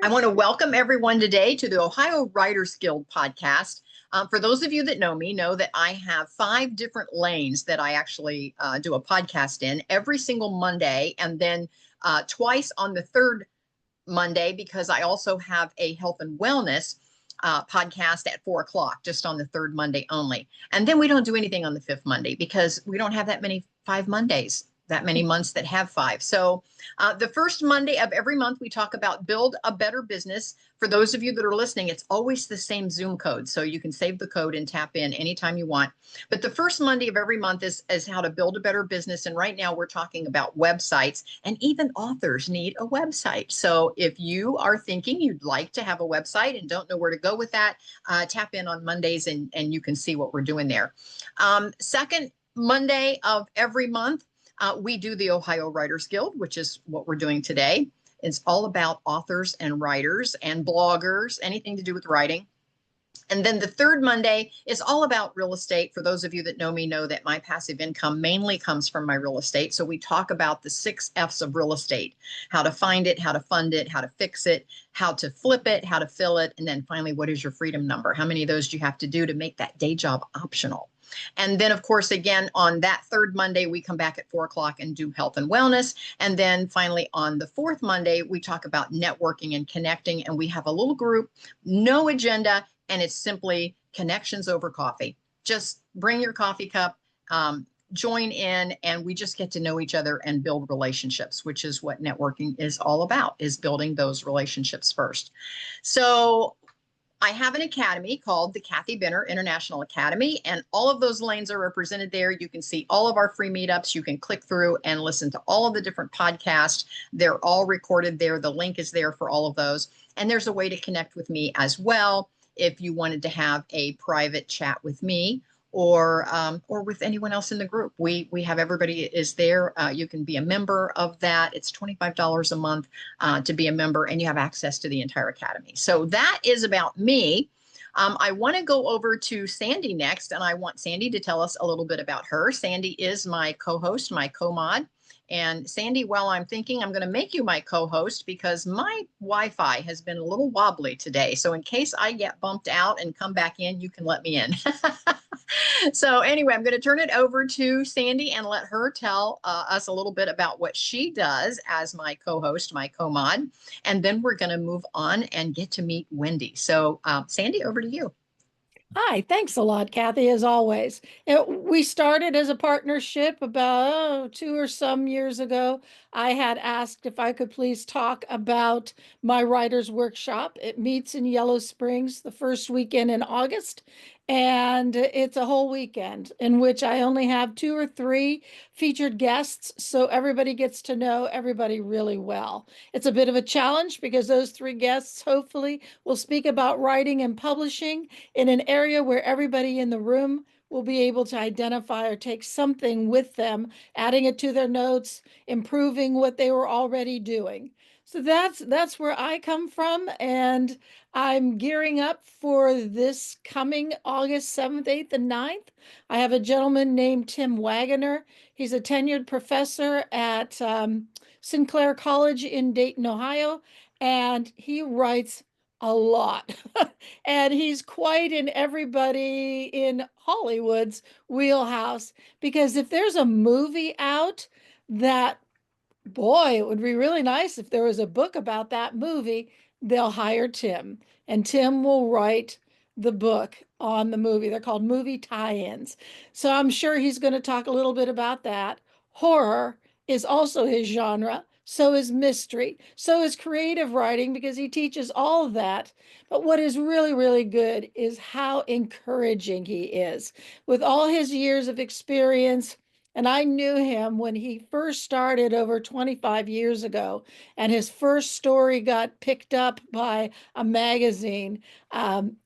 I want to welcome everyone today to the Ohio Writers Guild podcast. For those of you that know me, know that I have 5 different lanes that I actually do a podcast in every single Monday, and then twice on the third Monday, because I also have a health and wellness podcast at 4 o'clock, just on the third Monday only. And then we don't do anything on the fifth Monday because we don't have that many 5 Mondays, that many months that have 5. So the first Monday of every month, we talk about build a better business. For those of you that are listening, it's always the same Zoom code. So you can save the code and tap in anytime you want. But the first Monday of every month is how to build a better business. And right now we're talking about websites, and even authors need a website. So if you are thinking you'd like to have a website and don't know where to go with that, tap in on Mondays and you can see what we're doing there. Second Monday of every month, we do the Ohio Writers Guild, which is what we're doing today. It's all about authors and writers and bloggers, anything to do with writing. And then the third Monday is all about real estate. For those of you that know me know that my passive income mainly comes from my real estate. So we talk about the 6 F's of real estate: how to find it, how to fund it, how to fix it, how to flip it, how to fill it, and then finally, what is your freedom number? How many of those do you have to do to make that day job optional? And then, of course, again, on that third Monday, we come back at 4 o'clock and do health and wellness. And then finally, on the fourth Monday, we talk about networking and connecting. And we have a little group, no agenda, and it's simply connections over coffee. Just bring your coffee cup, join in, and we just get to know each other and build relationships, which is what networking is all about, is building those relationships first. So I have an academy called the Kathy Benner International Academy, and all of those lanes are represented there. You can see all of our free meetups. You can click through and listen to all of the different podcasts. They're all recorded there. The link is there for all of those. And there's a way to connect with me as well if you wanted to have a private chat with me, or with anyone else in the group. We have, everybody is there. You can be a member of that. It's $25 a month to be a member, and you have access to the entire academy. So that is about me. I want to go over to Sandy next, and I want Sandy to tell us a little bit about her. Sandy is my co-host, my co-mod. And Sandy, while I'm thinking, I'm going to make you my co-host because my Wi-Fi has been a little wobbly today. So in case I get bumped out and come back in, you can let me in. So anyway, I'm going to turn it over to Sandy and let her tell us a little bit about what she does as my co-host, my co-mod. And then we're going to move on and get to meet Wendi. So Sandy, over to you. Hi, thanks a lot, Kathy, as always. We started as a partnership about 2 or some years ago. I had asked if I could please talk about my writer's workshop. It meets in Yellow Springs the first weekend in August, and it's a whole weekend in which I only have 2 or 3 featured guests, so everybody gets to know everybody really well. It's a bit of a challenge because those 3 guests hopefully will speak about writing and publishing in an area where everybody in the room will be able to identify or take something with them, adding it to their notes, improving what they were already doing. So that's where I come from, and I'm gearing up for this coming August 7th, 8th, and 9th. I have a gentleman named Tim Wagoner. He's a tenured professor at Sinclair College in Dayton, Ohio, and he writes a lot. And he's quite in everybody in Hollywood's wheelhouse, because if there's a movie out that, boy, it would be really nice if there was a book about that movie, they'll hire Tim, and Tim will write the book on the movie. They're called movie tie-ins. So I'm sure he's going to talk a little bit about that. Horror is also his genre. So is mystery. So is creative writing, because he teaches all of that. But what is really, really good is how encouraging he is. With all his years of experience, and I knew him when he first started over 25 years ago, and his first story got picked up by a magazine.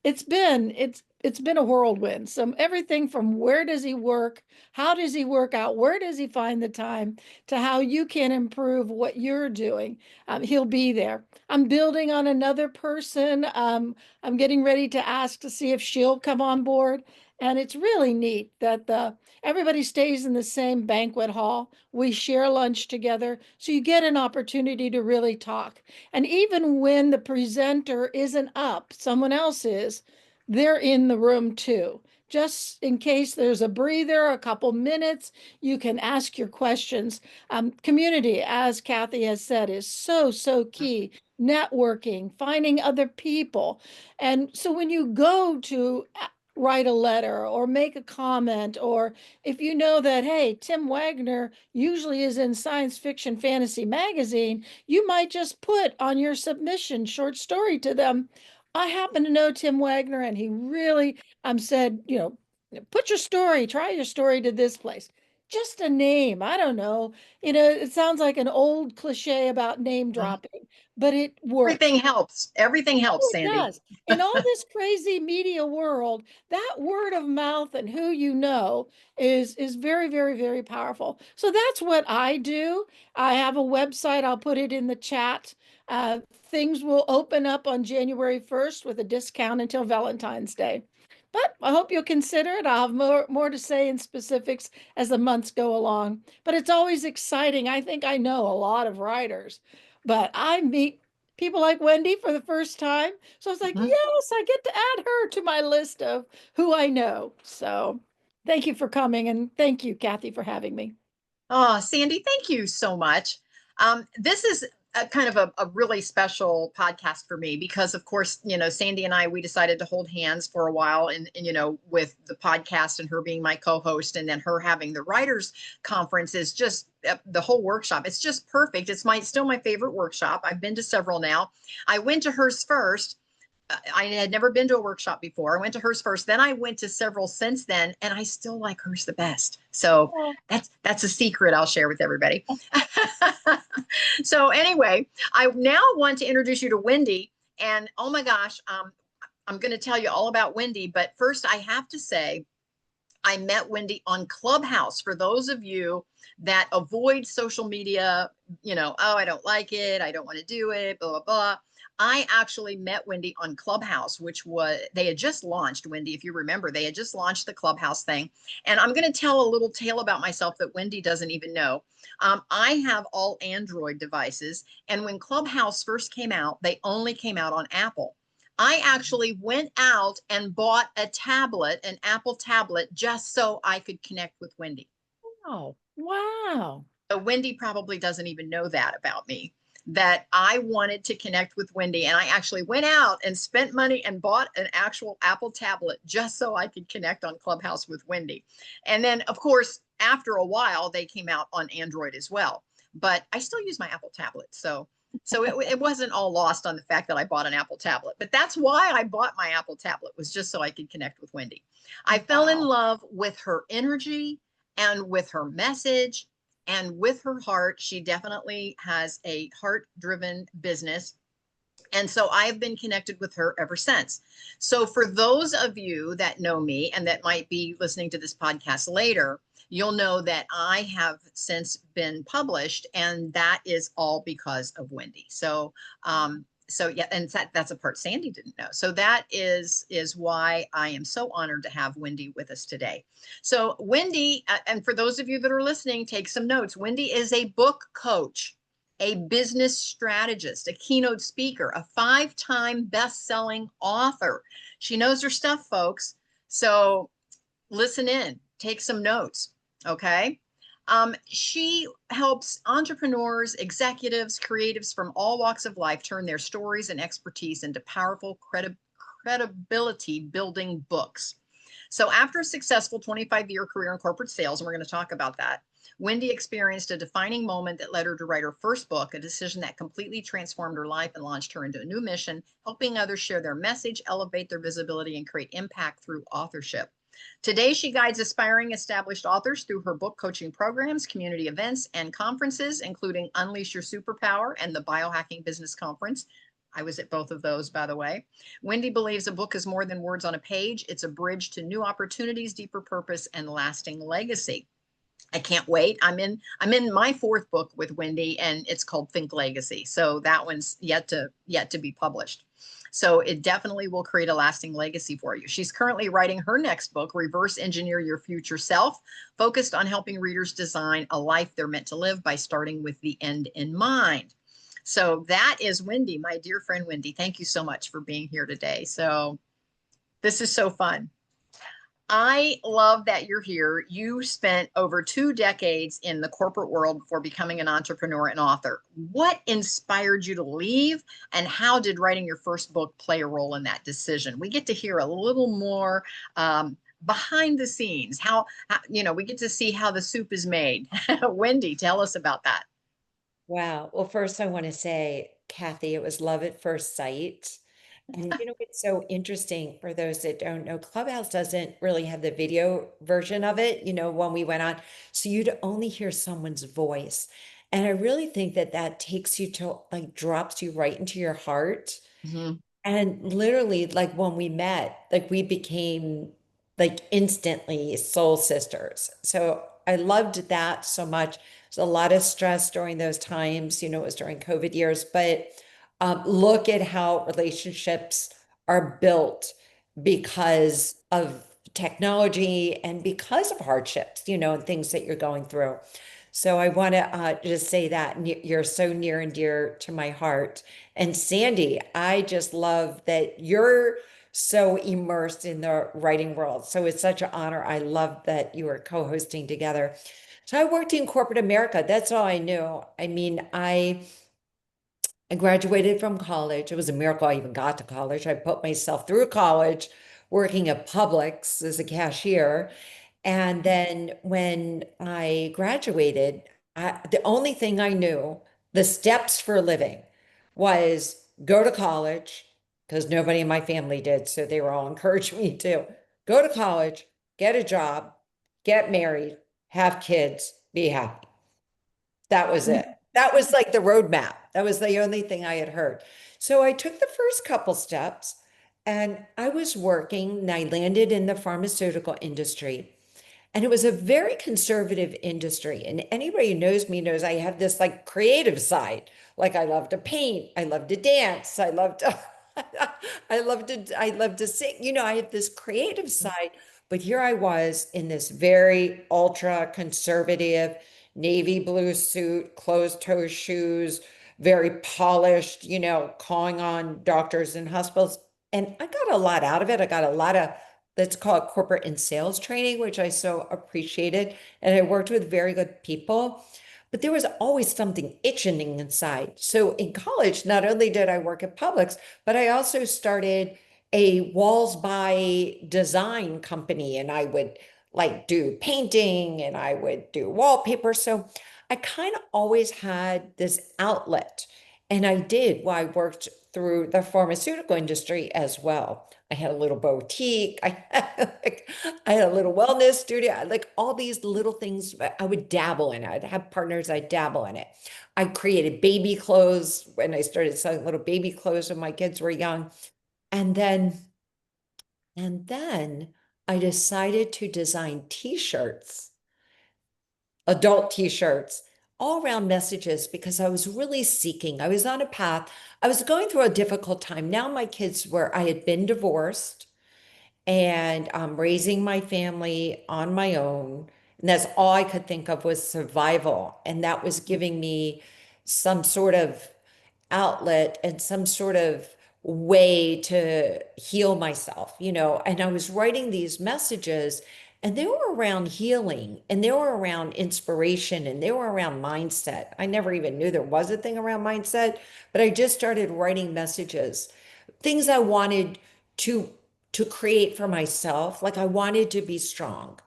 It's been a whirlwind. So everything from where does he work, how does he work out, where does he find the time, to how you can improve what you're doing. He'll be there. I'm building on another person. I'm getting ready to ask to see if she'll come on board And it's really neat that everybody stays in the same banquet hall. We share lunch together, so you get an opportunity to really talk. And even when the presenter isn't up, someone else is, they're in the room too. Just in case there's a breather, a couple minutes, you can ask your questions. Community, as Kathy has said, is so, so key. Networking, finding other people. And so when you go to write a letter or make a comment, or if you know that, hey, Tim Wagner usually is in Science Fiction Fantasy Magazine, you might just put on your submission short story to them, I happen to know Tim Wagner and he really said, put your story, try your story to this place. Just a name. I don't know. It sounds like an old cliche about name dropping, but it works. Everything helps. Everything helps, Oh, it Sandy. does. In all this crazy media world, that word of mouth and who you know is very, very, very powerful. So that's what I do. I have a website. I'll put it in the chat. Things will open up on January 1st with a discount until Valentine's Day. But I hope you'll consider it. I'll have more to say in specifics as the months go along. But it's always exciting. I think I know a lot of writers, but I meet people like Wendi for the first time. So it's like, Mhm. yes, I get to add her to my list of who I know. So thank you for coming. And thank you, Kathy, for having me. Oh, Sandy, thank you so much. This is a kind of a really special podcast for me because, of course, Sandy and I, we decided to hold hands for a while and with the podcast and her being my co-host and then her having the writers conference is just the whole workshop. It's just perfect. It's still my favorite workshop. I've been to several now. I went to hers first. I had never been to a workshop before. I went to hers first, then I went to several since then, and I still like hers the best. So Oh, that's a secret I'll share with everybody. So anyway, I now want to introduce you to Wendi, and oh my gosh, I'm going to tell you all about Wendi. But first, I have to say, I met Wendi on Clubhouse. For those of you that avoid social media, oh, I don't like it, I don't want to do it, blah, blah, blah. I actually met Wendi on Clubhouse, they had just launched, Wendi, if you remember, they had just launched the Clubhouse thing. And I'm going to tell a little tale about myself that Wendi doesn't even know. I have all Android devices. And when Clubhouse first came out, they only came out on Apple. I actually went out and bought an Apple tablet, just so I could connect with Wendi. wow. Wow. So Wendi probably doesn't even know that about me, that I wanted to connect with Wendi. And I actually went out and spent money and bought an actual Apple tablet just so I could connect on Clubhouse with Wendi. And then, of course, after a while, they came out on Android as well. But I still use my Apple tablet. So it wasn't all lost on the fact that I bought an Apple tablet. But that's why I bought my Apple tablet, was just so I could connect with Wendi. I fell in Wow. love with her energy and with her message and with her heart. She definitely has a heart-driven business. And so I've been connected with her ever since. So for those of you that know me and that might be listening to this podcast later, you'll know that I have since been published, and that is all because of Wendi. So yeah, and that's a part Sandy didn't know. So that is why I am so honored to have Wendi with us today. So Wendi, and for those of you that are listening, take some notes. Wendi is a book coach, a business strategist, a keynote speaker, a 5-time best-selling author. She knows her stuff, folks. So listen in, take some notes, okay? She helps entrepreneurs, executives, creatives from all walks of life turn their stories and expertise into powerful credibility building books. So after a successful 25-year career in corporate sales, and we're going to talk about that, Wendi experienced a defining moment that led her to write her first book, a decision that completely transformed her life and launched her into a new mission, helping others share their message, elevate their visibility, and create impact through authorship. Today, she guides aspiring established authors through her book coaching programs, community events, and conferences, including Unleash Your Superpower and the Biohacking Business Conference. I was at both of those, by the way. Wendi believes a book is more than words on a page. It's a bridge to new opportunities, deeper purpose, and lasting legacy. I can't wait. I'm in my 4th book with Wendi, and it's called Think Legacy. So that one's yet to be published. So it definitely will create a lasting legacy for you. She's currently writing her next book, Reverse Engineer Your Future Self, focused on helping readers design a life they're meant to live by starting with the end in mind. So that is Wendi, my dear friend Wendi. Thank you so much for being here today. So this is so fun. I love that you're here. You spent over 2 decades in the corporate world before becoming an entrepreneur and author. What inspired you to leave, and how did writing your first book play a role in that decision? We get to hear a little more behind the scenes, we get to see how the soup is made. Wendi, tell us about that. Wow. Well, first I want to say, Kathy, it was love at first sight. And it's so interesting for those that don't know, Clubhouse doesn't really have the video version of it, when we went on. So you'd only hear someone's voice. And I really think that that takes you to like drops you right into your heart. Mhm. And literally, like when we met, like we became like instantly soul sisters. So I loved that so much. There's a lot of stress during those times, it was during COVID years, but look at how relationships are built because of technology and because of hardships, and things that you're going through. So I want to just say that you're so near and dear to my heart. And Sandy, I just love that you're so immersed in the writing world. So it's such an honor. I love that you are co-hosting together. So I worked in corporate America. That's all I knew. I mean, I graduated from college. It was a miracle I even got to college. I put myself through college working at Publix as a cashier. And then when I graduated, the only thing I knew, the steps for a living, was go to college, because nobody in my family did. So they were all encouraging me to go to college, get a job, get married, have kids, be happy. That was it. That was like the roadmap. That was the only thing I had heard. So I took the first couple steps and I was working and I landed in the pharmaceutical industry. And it was a very conservative industry. And anybody who knows me knows I have this like creative side. Like I love to paint, I love to dance, I love to I love to sing. I have this creative side, but here I was in this very ultra conservative navy blue suit, closed toe shoes, very polished, calling on doctors and hospitals. And I got a lot out of it. I got a lot of, let's call it corporate and sales training, which I so appreciated. And I worked with very good people, but there was always something itching inside. So in college, not only did I work at Publix, but I also started a walls by design company, and I would like do painting and I would do wallpaper. So I kind of always had this outlet. And I did while I worked through the pharmaceutical industry as well. I had a little boutique. I had a little wellness studio. Like all these little things I would dabble in. I'd have partners, I'd dabble in it. I created baby clothes when I started selling little baby clothes when my kids were young. And then, and then I decided to design t-shirts, adult t-shirts, all around messages because I was really seeking. I was on a path. I was going through a difficult time. Now my kids were, I had been divorced and I'm raising my family on my own. And that's all I could think of was survival. And that was giving me some sort of outlet and some sort of way to heal myself, and I was writing these messages and they were around healing and they were around inspiration and they were around mindset. I never even knew there was a thing around mindset, but I just started writing messages, things I wanted to to create for myself. Like I wanted to be strong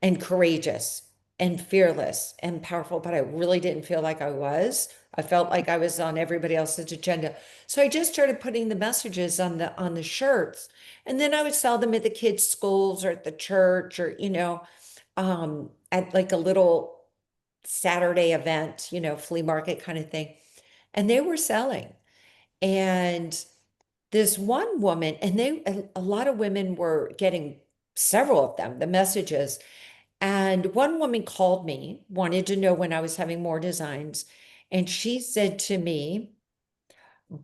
and courageous and fearless and powerful, but I really didn't feel like I was. I felt like I was on everybody else's agenda. So I just started putting the messages on the shirts. And then I would sell them at the kids' schools or at the church or, at like a little Saturday event, flea market kind of thing. And they were selling. And this one woman, and a lot of women were getting several of them, the messages. And one woman called me, wanted to know when I was having more designs. And she said to me,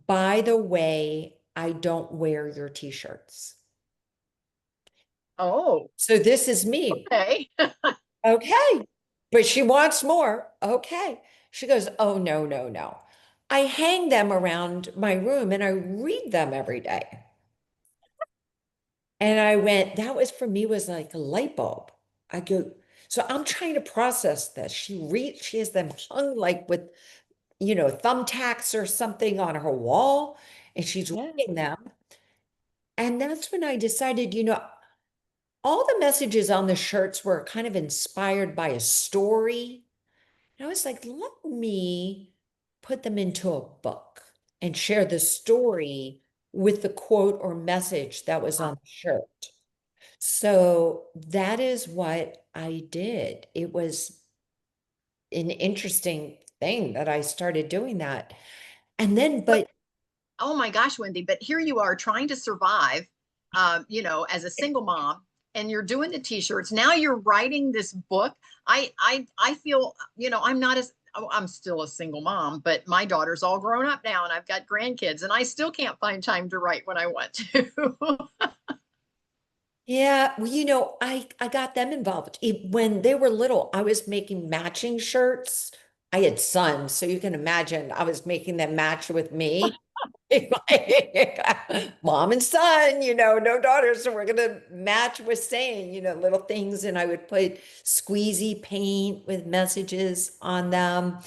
by the way, I don't wear your t-shirts. Oh, So this is me. okay. Okay. But she wants more. Okay. She goes, oh, no, no, no. I hang them around my room and I read them every day. And I went, that was for me was like a light bulb. I go, so I'm trying to process this. She has them hung like with, thumbtacks or something on her wall, and she's Yeah. reading them. And that's when I decided, all the messages on the shirts were kind of inspired by a story. And I was like, let me put them into a book and share the story with the quote or message that was on the shirt. So that is what I did. It was an interesting thing that I started doing that. And then, But but oh my gosh, Wendy, but here you are trying to survive, as a single mom, and you're doing the t-shirts. Now you're writing this book. I feel, I'm not as, oh, I'm still a single mom, but my daughter's all grown up now and I've got grandkids and I still can't find time to write when I want to. yeah, well, I got them involved. When they were little, I was making matching shirts. I had sons, so you can imagine I was making them match with me. Mom and son, no daughters, so we're gonna match with saying, little things, and I would put squeezy paint with messages on them.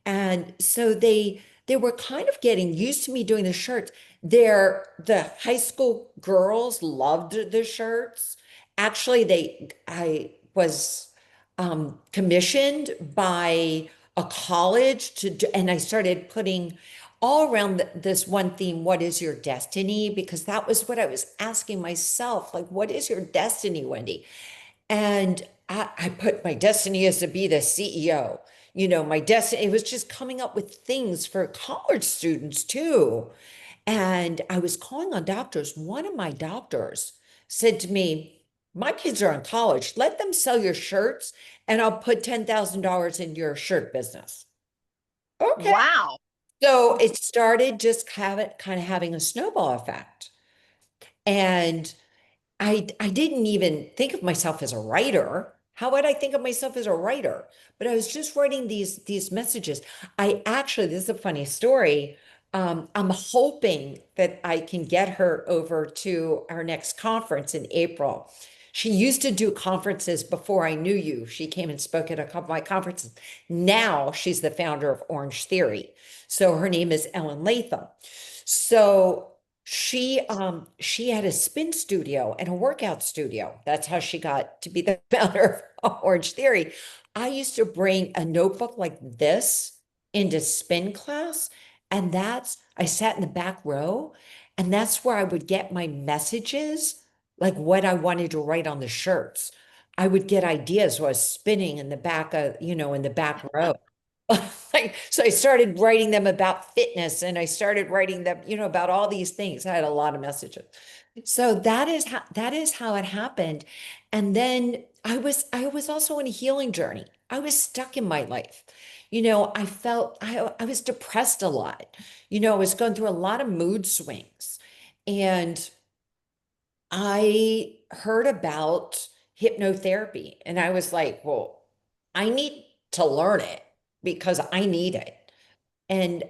And so they were kind of getting used to me doing the shirts. The high school girls loved the shirts. Actually, I was commissioned by a college to do, and I started putting all around this one theme, what is your destiny? Because that was what I was asking myself, like, what is your destiny, Wendy? And I put my destiny is to be the CEO. My destiny, it was just coming up with things for college students too. And I was calling on doctors. One of my doctors said to me, my kids are in college. Let them sell your shirts and I'll put $10,000 in your shirt business. Okay. Wow. So it started just kind of having a snowball effect. And I didn't even think of myself as a writer. How would I think of myself as a writer? But I was just writing these messages. This is a funny story. I'm hoping that I can get her over to our next conference in April. She used to do conferences before I knew you. She came and spoke at a couple of my conferences. Now she's the founder of Orange Theory. So her name is Ellen Latham. So she had a spin studio and a workout studio. That's how she got to be the founder of Orange Theory. I used to bring a notebook like this into spin class, and I sat in the back row, and that's where I would get my messages, like what I wanted to write on the shirts. I would get ideas while I was spinning in the back of, in the back row. So I started writing them about fitness and I started writing them, about all these things. I had a lot of messages. So that is how it happened. And then I was also on a healing journey. I was stuck in my life. I felt I was depressed a lot. I was going through a lot of mood swings. And I heard about hypnotherapy and I was like, well, I need to learn it because I need it and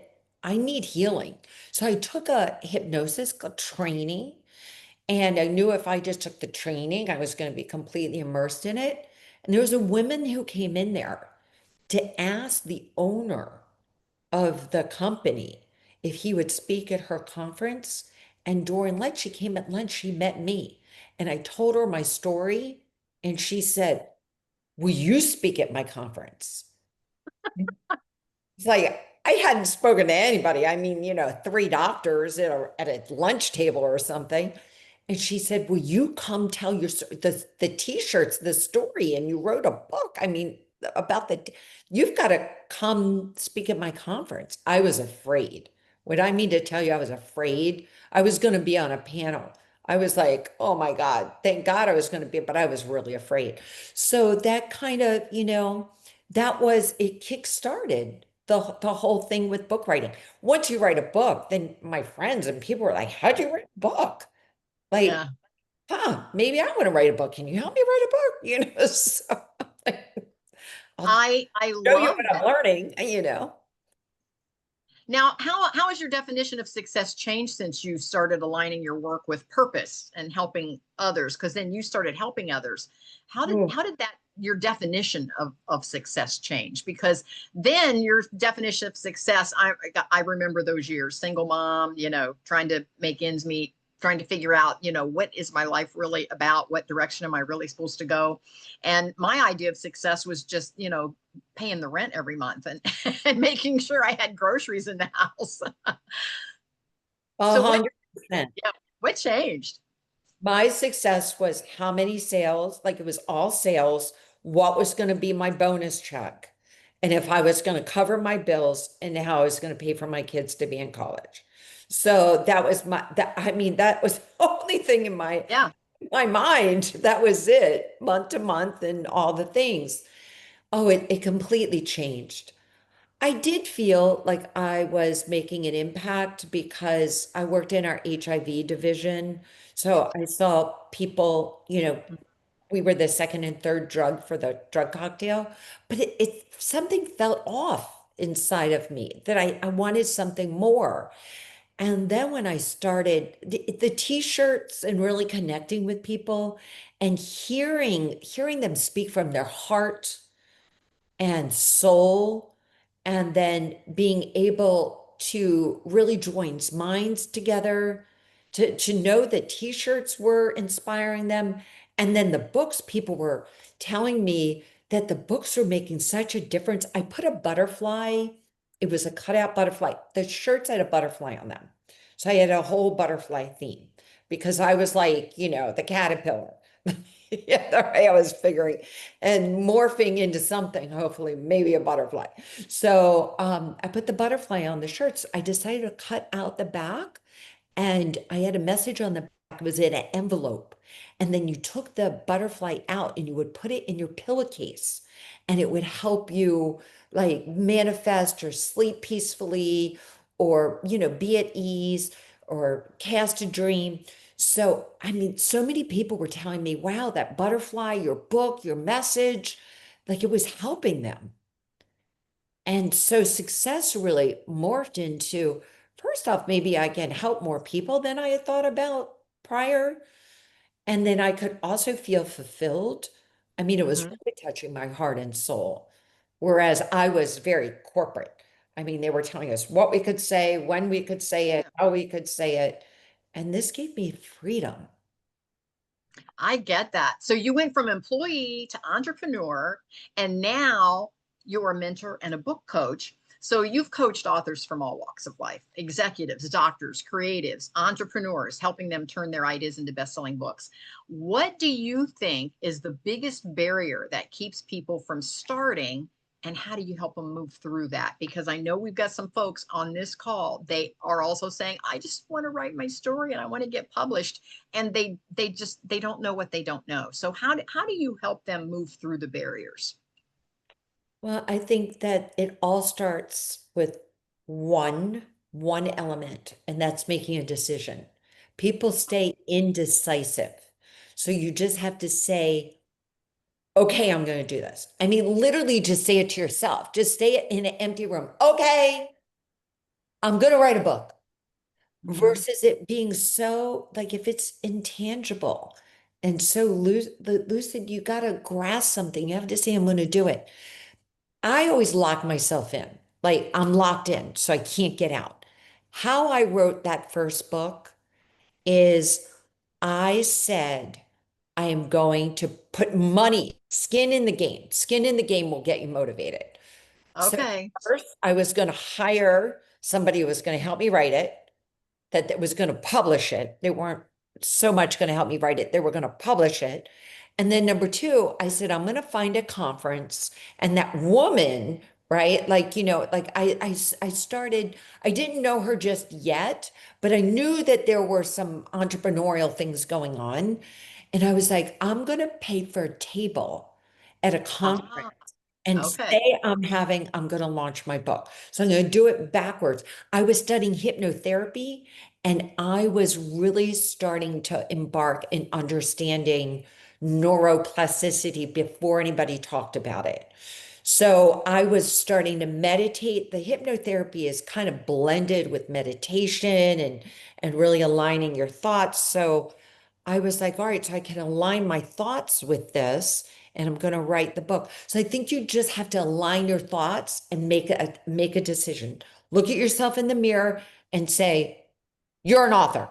I need healing. So I took a hypnosis training and I knew if I just took the training, I was going to be completely immersed in it. And there was a woman who came in there to ask the owner of the company if he would speak at her conference. And during lunch, she came at lunch, she met me. And I told her my story. And she said, will you speak at my conference? It's like I hadn't spoken to anybody. I mean, three doctors at a lunch table or something. And she said, will you come tell the t-shirts, the story, and you wrote a book. I mean, about you've got to come speak at my conference. I was afraid. What I mean to tell you, I was afraid. I was going to be on a panel. I was like, oh my God, thank God I was going to be, but I was really afraid. So that kind of, that was, it kick-started the whole thing with book writing. Once you write a book, then my friends and people were like, how'd you write a book? Like, Yeah. maybe I want to write a book. Can you help me write a book? So like, I'll I show you love what I'm that. learning. Now, how has your definition of success changed since you started aligning your work with purpose and helping others? Because then you started helping others. Mm. How did that your definition of success change? Because then your definition of success, I remember those years, single mom, trying to make ends meet, trying to figure out, what is my life really about? What direction am I really supposed to go? And my idea of success was just, paying the rent every month and, and making sure I had groceries in the house. A So hundred percent. what changed? My success was how many sales, like it was all sales, what was going to be my bonus check, and if I was going to cover my bills and how I was going to pay for my kids to be in college. So that was I mean, that was the only thing in Yeah. my mind. That was it, month to month and all the things. Oh, it completely changed. I did feel like I was making an impact because I worked in our HIV division. So I saw people, we were the second and third drug for the drug cocktail, but something felt off inside of me that I wanted something more. And then when I started the t-shirts and really connecting with people and hearing them speak from their heart and soul, and then being able to really join minds together to know that t-shirts were inspiring them. And then the books, people were telling me that the books were making such a difference. I put a butterfly, it was a cutout butterfly. The shirts had a butterfly on them. So I had a whole butterfly theme because I was like, the caterpillar. Yeah, the way I was figuring and morphing into something, hopefully, maybe a butterfly. So I put the butterfly on the shirts. I decided to cut out the back, and I had a message on the back. It was in an envelope. And then you took the butterfly out and you would put it in your pillowcase, and it would help you like manifest or sleep peacefully or, be at ease or cast a dream. So, I mean, so many people were telling me, wow, that butterfly, your book, your message, like it was helping them. And so success really morphed into, first off, maybe I can help more people than I had thought about prior. And then I could also feel fulfilled. I mean, it was Mhm. really touching my heart and soul. Whereas I was very corporate. I mean, they were telling us what we could say, when we could say it, how we could say it. And this gave me freedom. I get that. So you went from employee to entrepreneur, and now you're a mentor and a book coach. So you've coached authors from all walks of life, executives, doctors, creatives, entrepreneurs, helping them turn their ideas into best-selling books. What do you think is the biggest barrier that keeps people from starting, and how do you help them move through that? Because I know we've got some folks on this call. They are also saying, I just want to write my story and I want to get published, and they don't know what they don't know. So how do you help them move through the barriers? Well, I think that it all starts with one element, and that's making a decision. People stay indecisive. So you just have to say, okay, I'm going to do this. I mean, literally just say it to yourself. Just say it in an empty room. Okay, I'm going to write a book. Mhm. Versus it being so like if it's intangible and so lucid, you got to grasp something. You have to say, I'm going to do it. I always lock myself in, like I'm locked in, so I can't get out. How I wrote that first book is I said, I am going to put money, skin in the game. Skin in the game will get you motivated. So Okay. first, I was going to hire somebody who was going to help me write it, that was going to publish it. They weren't so much going to help me write it, they were going to publish it. And then number two, I said, I'm going to find a conference. And that woman, right? Like, like I started, I didn't know her just yet, but I knew that there were some entrepreneurial things going on. And I was like, I'm going to pay for a table at a conference Ah, and Okay. say I'm going to launch my book. So I'm going to do it backwards. I was studying hypnotherapy and I was really starting to embark in understanding neuroplasticity before anybody talked about it. So I was starting to meditate. The hypnotherapy is kind of blended with meditation and really aligning your thoughts. So I was like, all right, so I can align my thoughts with this and I'm going to write the book. So I think you just have to align your thoughts and make a decision. Look at yourself in the mirror and say, you're an author.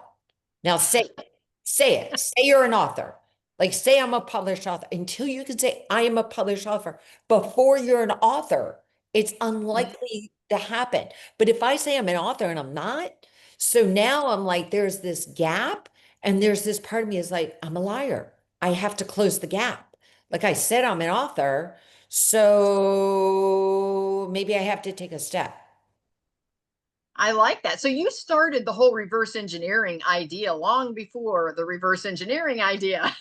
Now say it, say you're an author. Like say I'm a published author until you can say I am a published author. Before you're an author, it's unlikely to happen. But if I say I'm an author and I'm not, so now I'm like, there's this gap and there's this part of me is like, I'm a liar. I have to close the gap. Like I said, I'm an author. So maybe I have to take a step. I like that. So you started the whole reverse engineering idea long before the reverse engineering idea.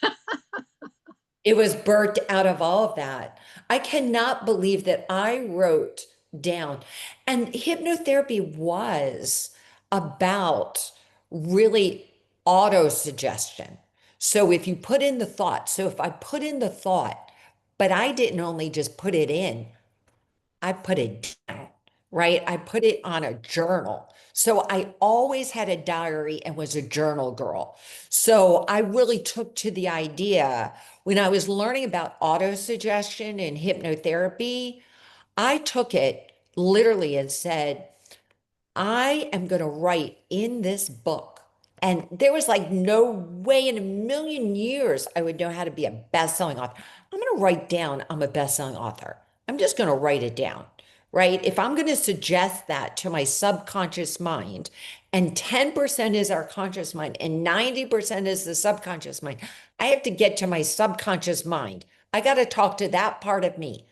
It was birthed out of all of that. I cannot believe that I wrote down, and hypnotherapy was about really auto suggestion. So if you put in the thought, so if I put in the thought, but I didn't only just put it in, I put it down, right? I put it on a journal. So I always had a diary and was a journal girl. So I really took to the idea when I was learning about autosuggestion and hypnotherapy, I took it literally and said, I am going to write in this book. And there was like no way in a million years I would know how to be a best-selling author. I'm going to write down I'm a best-selling author. I'm just going to write it down, right? If I'm going to suggest that to my subconscious mind, and 10% is our conscious mind and 90% is the subconscious mind, I have to get to my subconscious mind. I got to talk to that part of me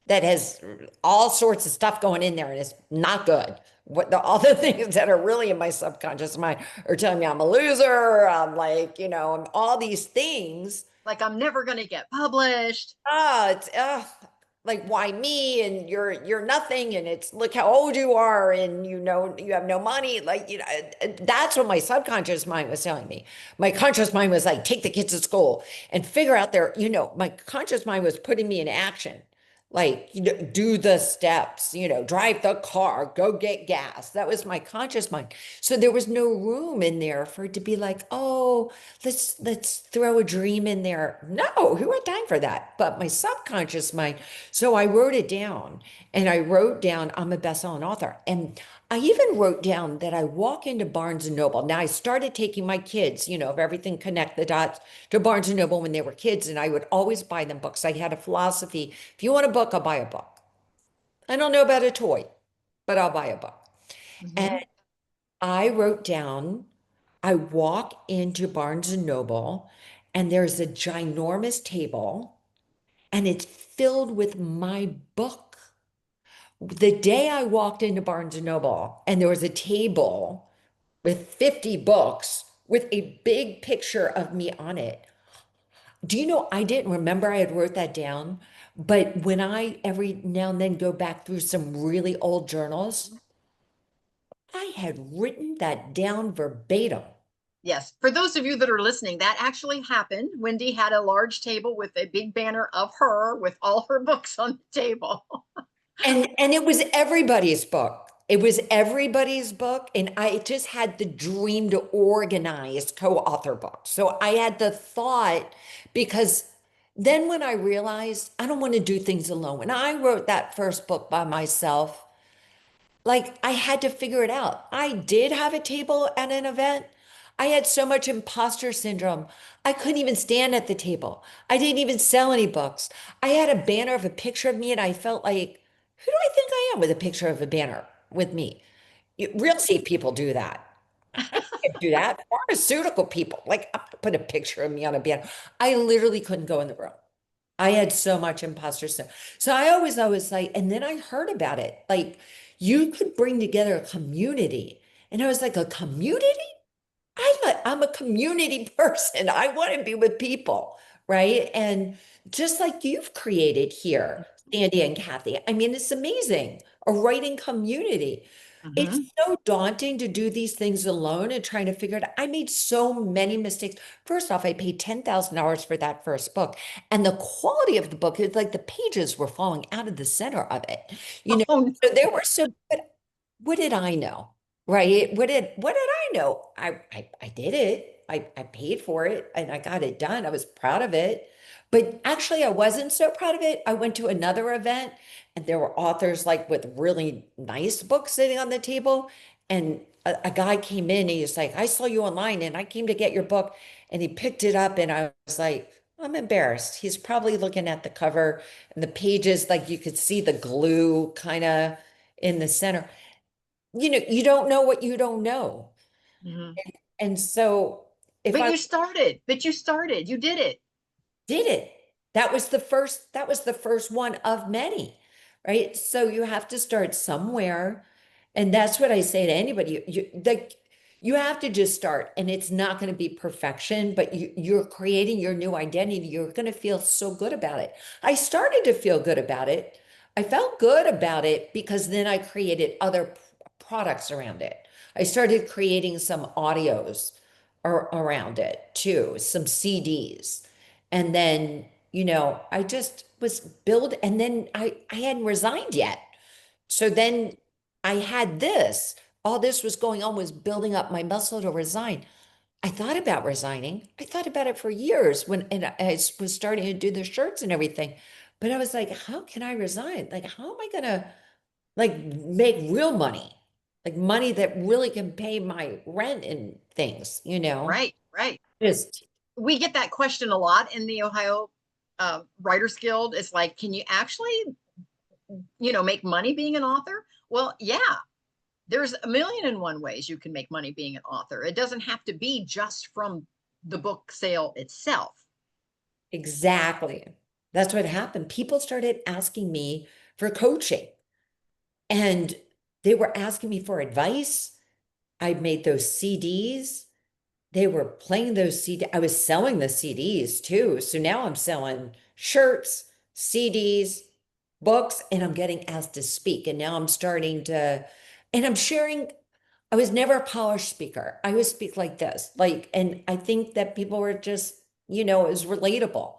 that has all sorts of stuff going in there and it's not good. What the other things that are really in my subconscious mind are telling me I'm a loser. I'm like, I'm all these things. Like I'm never going to get published. It's like why me? And you're nothing. And it's look how old you are, and you have no money. Like that's what my subconscious mind was telling me. My conscious mind was like, take the kids to school and figure out their. My conscious mind was putting me in action. Like, do the steps, drive the car, go get gas. That was my conscious mind. So there was no room in there for it to be like, oh, let's throw a dream in there. No, who had time for that? But my subconscious mind. So I wrote it down and I wrote down I'm a best-selling author. And I even wrote down that I walk into Barnes and Noble. Now I started taking my kids, of everything connect the dots to Barnes and Noble when they were kids, and I would always buy them books. I had a philosophy. If you want a book, I'll buy a book. I don't know about a toy, but I'll buy a book. And Mhm. I wrote down, I walk into Barnes and Noble, and there's a ginormous table, and it's filled with my book. The day I walked into Barnes and Noble, and there was a table with 50 books with a big picture of me on it. Do you know, I didn't remember I had wrote that down, but when I every now and then go back through some really old journals, I had written that down verbatim. Yes. For those of you that are listening, that actually happened. Wendy had a large table with a big banner of her with all her books on the table. And it was everybody's book. It was everybody's book. And I just had the dream to organize co-author books. So I had the thought because then when I realized I don't want to do things alone, when I wrote that first book by myself, like I had to figure it out. I did have a table at an event. I had so much imposter syndrome. I couldn't even stand at the table. I didn't even sell any books. I had a banner of a picture of me and I felt like, who do I think I am with a picture of a banner with me? Real estate people do that. I can't do that. Pharmaceutical people, like I put a picture of me on a banner. I literally couldn't go in the room. I had so much imposter syndrome. So I always like, and then I heard about it. Like you could bring together a community. And I was like, a community? I'm a community person. I want to be with people, right? And just like you've created here, Sandy and Kathy, I mean, it's amazing. A writing community. It's Mhm. so daunting to do these things alone and trying to figure it out. I made so many mistakes. First off, I paid $10,000 for that first book, and the quality of the book is like the pages were falling out of the center of it. You know, Oh, so there were so, but what did I know? Right? What did I know? I did it. I paid for it and I got it done. I was proud of it. But actually I wasn't so proud of it. I went to another event and there were authors like with really nice books sitting on the table. And a guy came in and he's like, I saw you online and I came to get your book. And he picked it up and I was like, I'm embarrassed. He's probably looking at the cover and the pages, like you could see the glue kind of in the center. You know, you don't know what you don't know. mhm. And so if But I you started. But you started. You did it. did it, that was the first one of many, right? So you have to start somewhere. And that's what I say to anybody. You have to just start, and it's not going to be perfection, but you're creating your new identity. You're going to feel so good about it. I started to feel good about it. I felt good about it because then I created other products around it. I started creating some audios around it too, some CDs. And then, I just was build, and then I hadn't resigned yet. So then I had this, all this was going on was building up my muscle to resign. I thought about resigning. I thought about it for years and I was starting to do the shirts and everything. But I was like, how can I resign? Like, how am I gonna like make real money? Like money that really can pay my rent and things, Right. Right. Just We get that question a lot in the Ohio Writers Guild. It's like, can you actually, make money being an author? Well, yeah, there's a million and one ways you can make money being an author. It doesn't have to be just from the book sale itself. exactly. That's what happened. People started asking me for coaching and they were asking me for advice. I made those CDs. They were playing those CDs. I was selling the CDs too. So now I'm selling shirts, CDs, books, and I'm getting asked to speak. And now I'm starting to, and I'm sharing. I was never a polished speaker. I would speak like this, and I think that people were just, it was relatable.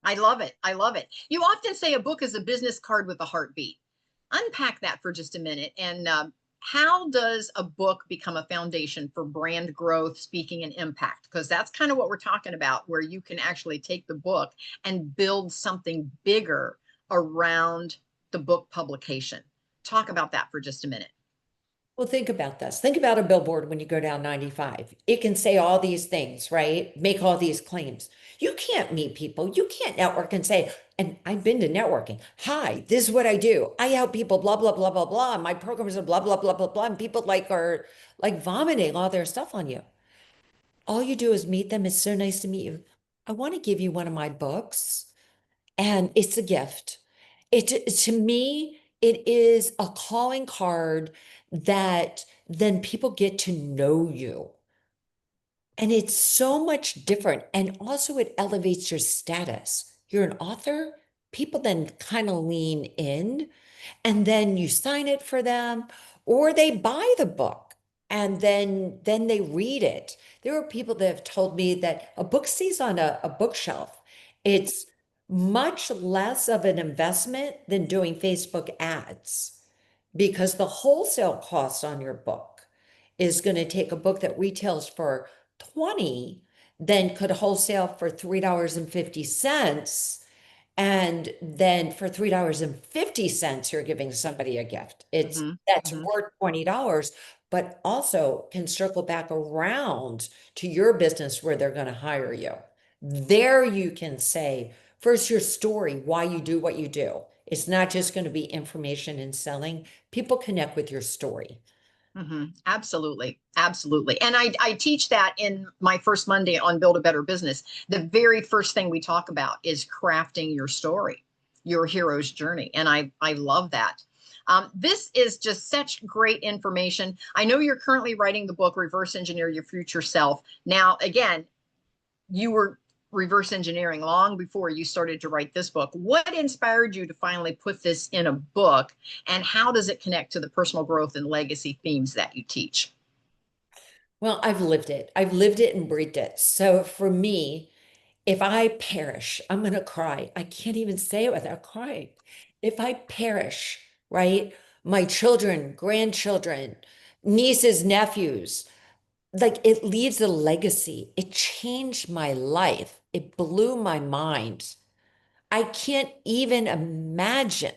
I love it. I love it. You often say a book is a business card with a heartbeat. Unpack that for just a minute. And how does a book become a foundation for brand growth, speaking, and impact? Because that's kind of what we're talking about, where you can actually take the book and build something bigger around the book publication. Talk about that for just a minute. Well, think about this. Think about a billboard when you go down 95. It can say all these things, right? Make all these claims. You can't meet people. You can't network and say, and I've been to networking. Hi, this is what I do. I help people, blah, blah, blah, blah, blah. My programs are blah, blah, blah, blah, blah. And people are like vomiting all their stuff on you. All you do is meet them. It's so nice to meet you. I want to give you one of my books, and it's a gift. To me, it is a calling card that then people get to know you. And it's so much different. And also, it elevates your status. You're an author, people then kind of lean in and then you sign it for them or they buy the book and then they read it. There are people that have told me that a book stays on a bookshelf. It's much less of an investment than doing Facebook ads because the wholesale cost on your book is going to take a book that retails for 20 then could wholesale for $3.50. And then for $3.50, you're giving somebody a gift. Mm-hmm, That's mm-hmm, worth $20, but also can circle back around to your business where they're going to hire you. There you can say, first, your story, why you do what you do. It's not just going to be information and selling. People connect with your story. mm-hmm. Absolutely. Absolutely. And I teach that in my first Monday on Build a Better Business. The very first thing we talk about is crafting your story, your hero's journey. And I love that. This is just such great information. I know you're currently writing the book, Reverse Engineer Your Future Self. Now, again, you were reverse engineering long before you started to write this book. What inspired you to finally put this in a book, and how does it connect to the personal growth and legacy themes that you teach? Well, I've lived it. I've lived it and breathed it. So for me, if I perish, I'm going to cry. I can't even say it without crying. If I perish, right? My children, grandchildren, nieces, nephews, like it leaves a legacy. It changed my life. It blew my mind. I can't even imagine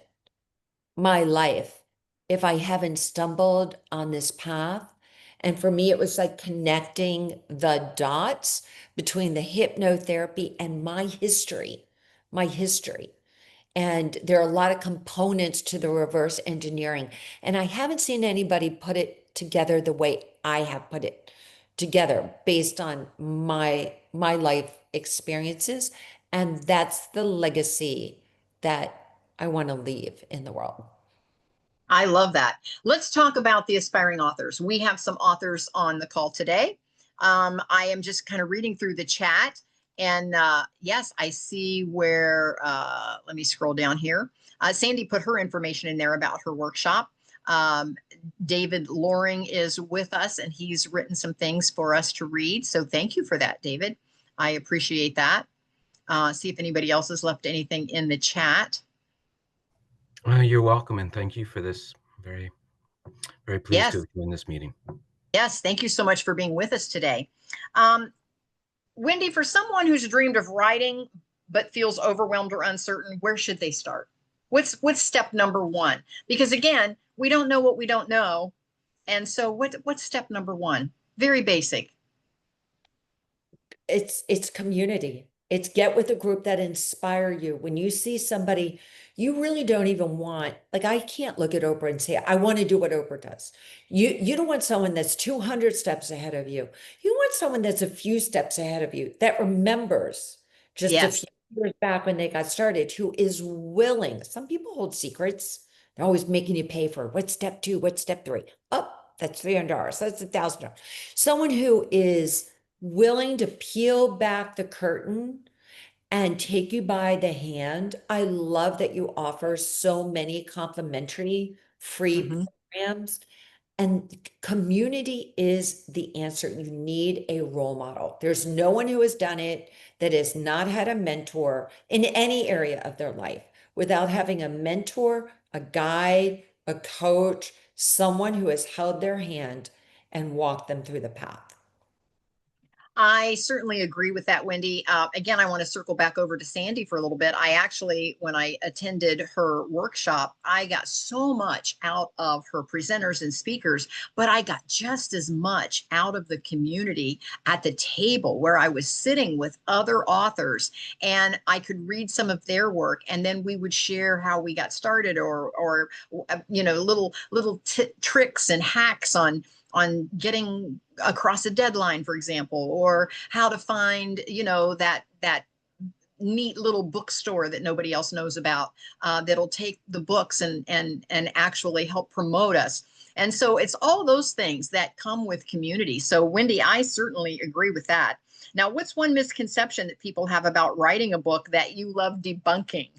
my life if I haven't stumbled on this path. And for me, it was like connecting the dots between the hypnotherapy and my history, my history. And there are a lot of components to the reverse engineering. And I haven't seen anybody put it together the way I have put it together based on my life experiences. And that's the legacy that I want to leave in the world. I love that. Let's talk about the aspiring authors. We have some authors on the call today. I am just kind of reading through the chat. And yes, I see where, let me scroll down here. Sandy put her information in there about her workshop. David Loring is with us, and he's written some things for us to read. So thank you for that, David. I appreciate that. See if anybody else has left anything in the chat. You're welcome, and thank you for this. Very, very pleased to Yes. have joined this meeting. Yes, thank you so much for being with us today. Wendi, for someone who's dreamed of writing but feels overwhelmed or uncertain, where should they start? What's step number one? Because again, we don't know what we don't know. And so what's step number one? Very basic. It's community. It's get with a group that inspire you. When you see somebody you really don't even want, like I can't look at Oprah and say, I want to do what Oprah does. You don't want someone that's 200 steps ahead of you. You want someone that's a few steps ahead of you that remembers just a Yes. few years back when they got started, who is willing. Some people hold secrets. They're always making you pay for what's step two, what's step three. Oh, that's $300. That's $1,000. Someone who is willing to peel back the curtain and take you by the hand. I love that you offer so many complimentary free Mhm. programs. And community is the answer. You need a role model. There's no one who has done it that has not had a mentor in any area of their life without having a mentor, a guide, a coach, someone who has held their hand and walked them through the path. I certainly agree with that, Wendi. Again, I want to circle back over to Sandy for a little bit. I actually, when I attended her workshop, I got so much out of her presenters and speakers, but I got just as much out of the community at the table where I was sitting with other authors, and I could read some of their work, and then we would share how we got started, or little tricks and hacks on getting across a deadline, for example, or how to find, that neat little bookstore that nobody else knows about, that'll take the books and actually help promote us. And so it's all those things that come with community. So Wendi, I certainly agree with that. Now, what's one misconception that people have about writing a book that you love debunking?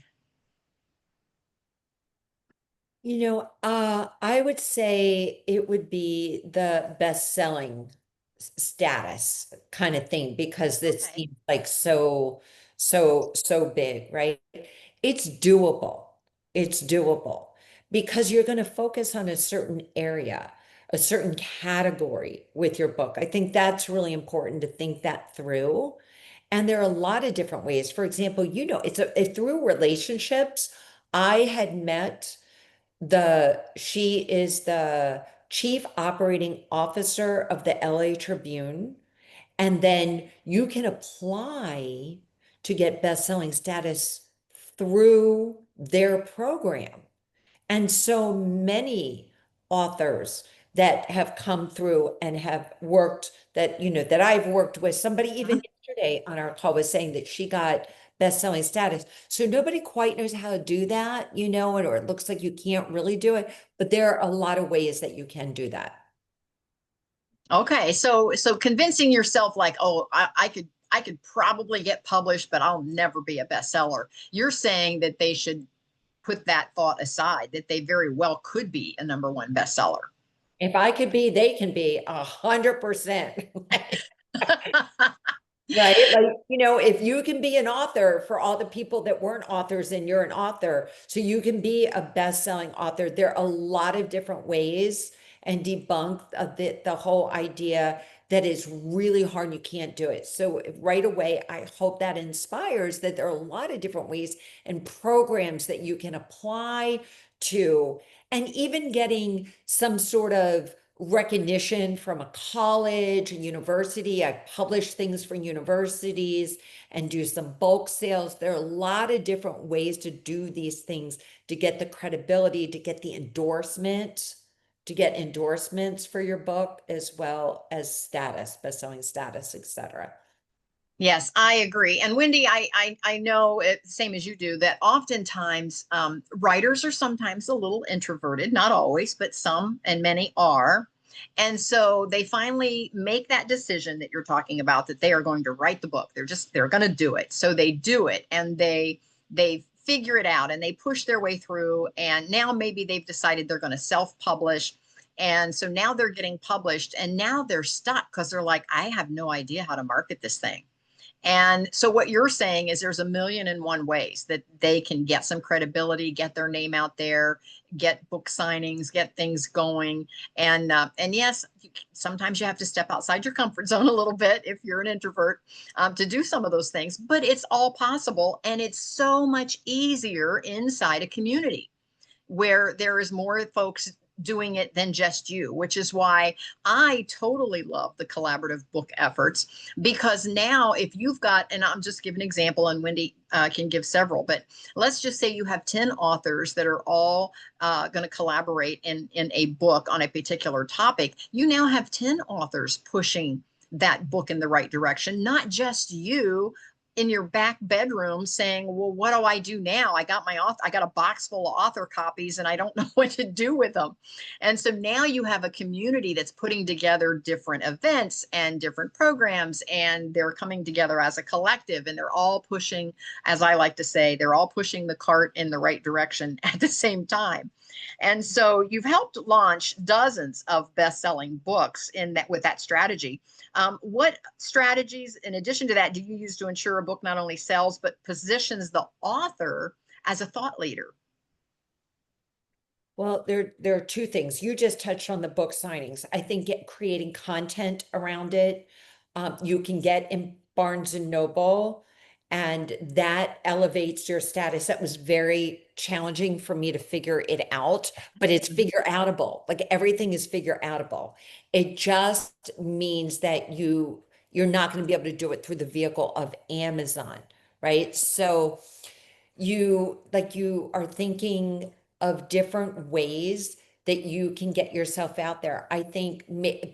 I would say it would be the best-selling status kind of thing because this Okay. seems like so big, right? It's doable. It's doable because you're going to focus on a certain area, a certain category with your book. I think that's really important to think that through. And there are a lot of different ways. For example, it's through relationships. I had met she is the chief operating officer of the LA Tribune. And then you can apply to get best-selling status through their program. And so many authors that have come through and have worked that I've worked with. Somebody even yesterday on our call was saying that she got best-selling status. So nobody quite knows how to do that, or it looks like you can't really do it, but there are a lot of ways that you can do that. Okay, so convincing yourself like, oh, I could probably get published, but I'll never be a bestseller. You're saying that they should put that thought aside, that they very well could be a #1 bestseller. If I could be, they can be 100%. Right? Like, if you can be an author for all the people that weren't authors and you're an author, so you can be a best-selling author. There are a lot of different ways and debunk the whole idea that is really hard and you can't do it. So right away, I hope that inspires that there are a lot of different ways and programs that you can apply to, and even getting some sort of recognition from a college, a university. I publish things for universities and do some bulk sales. There are a lot of different ways to do these things to get the credibility, to get the endorsement, to get endorsements for your book, as well as status, best-selling status, etc. Yes, I agree. And Wendi, I know it same as you do that oftentimes writers are sometimes a little introverted, not always, but some and many are. And so they finally make that decision that you're talking about, that they are going to write the book. They're going to do it. So they do it, and they figure it out and they push their way through. And now maybe they've decided they're going to self-publish. And so now they're getting published, and now they're stuck because they're like, I have no idea how to market this thing. And so what you're saying is there's a million and one ways that they can get some credibility, get their name out there, get book signings, get things going. And yes, sometimes you have to step outside your comfort zone a little bit if you're an introvert, to do some of those things, but it's all possible. And it's so much easier inside a community where there is more folks doing it than just you, which is why I totally love the collaborative book efforts. Because now, if you've got, and I'm just giving an example, and Wendi can give several, but let's just say you have 10 authors that are all going to collaborate in a book on a particular topic. You now have 10 authors pushing that book in the right direction, not just you in your back bedroom saying, well, what do I do now? I got a box full of author copies and I don't know what to do with them. And so now you have a community that's putting together different events and different programs, and they're coming together as a collective, and they're all pushing, as I like to say, they're all pushing the cart in the right direction at the same time. And so you've helped launch dozens of best-selling books with that strategy. What strategies, in addition to that, do you use to ensure a book not only sells, but positions the author as a thought leader? Well, there are two things. You just touched on the book signings. I think creating content around it. You can get in Barnes and Noble, and that elevates your status. That was very challenging for me to figure it out, but it's figure outable. Like, everything is figure outable. It just means that you're not going to be able to do it through the vehicle of Amazon, right? So you are thinking of different ways that you can get yourself out there. I think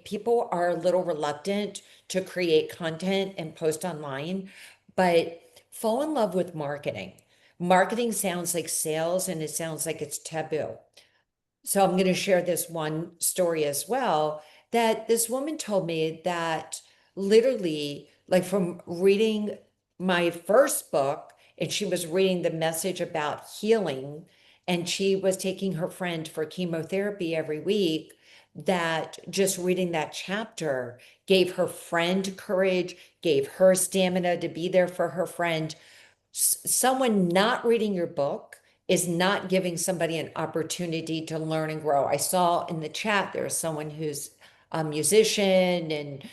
people are a little reluctant to create content and post online, but fall in love with marketing. Marketing sounds like sales, and it sounds like it's taboo. So I'm going to share this one story as well, that this woman told me that literally, like, from reading my first book, and she was reading the message about healing, and she was taking her friend for chemotherapy every week, that just reading that chapter gave her friend courage, gave her stamina to be there for her friend. Someone not reading your book is not giving somebody an opportunity to learn and grow. I saw in the chat there's someone who's a musician, and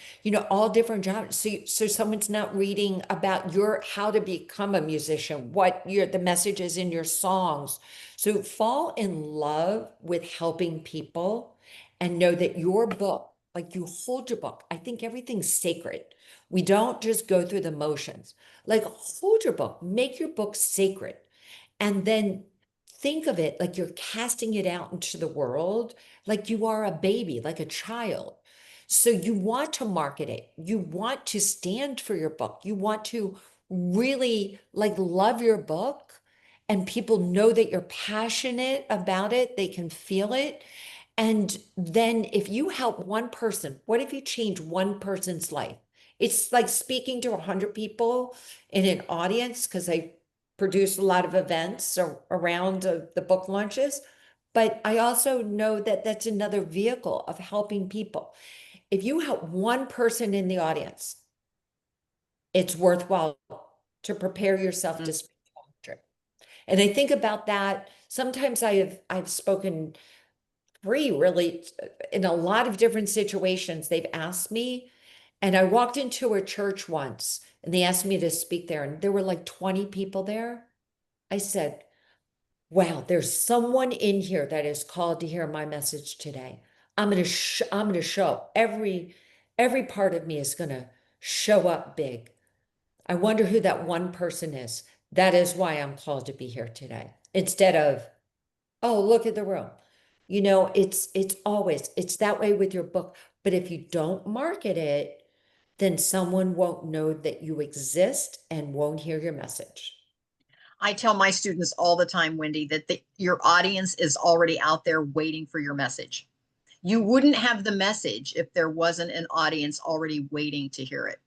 all different jobs. So someone's not reading about how to become a musician, what the messages in your songs. So fall in love with helping people, and know that your book, like, you hold your book. I think everything's sacred. We don't just go through the motions. Like, hold your book, make your book sacred, and then think of it like you're casting it out into the world, like you are a baby, like a child. So you want to market it. You want to stand for your book. You want to really, like, love your book, and people know that you're passionate about it. They can feel it. And then if you help one person, what if you change one person's life? It's like speaking to 100 people in an audience because I produce a lot of events around the book launches. But I also know that that's another vehicle of helping people. If you have one person in the audience, it's worthwhile to prepare yourself to speak to 100. And I think about that. Sometimes I've spoken free really in a lot of different situations. They've asked me, and I walked into a church once and they asked me to speak there, and there were like 20 people there. I said, wow, there's someone in here that is called to hear my message today. I'm gonna show every part of me is gonna show up big. I wonder who that one person is. That is why I'm called to be here today. Instead of, oh, look at the room. It's always, it's that way with your book. But if you don't market it, then someone won't know that you exist and won't hear your message. I tell my students all the time, Wendi, that your audience is already out there waiting for your message. You wouldn't have the message if there wasn't an audience already waiting to hear it.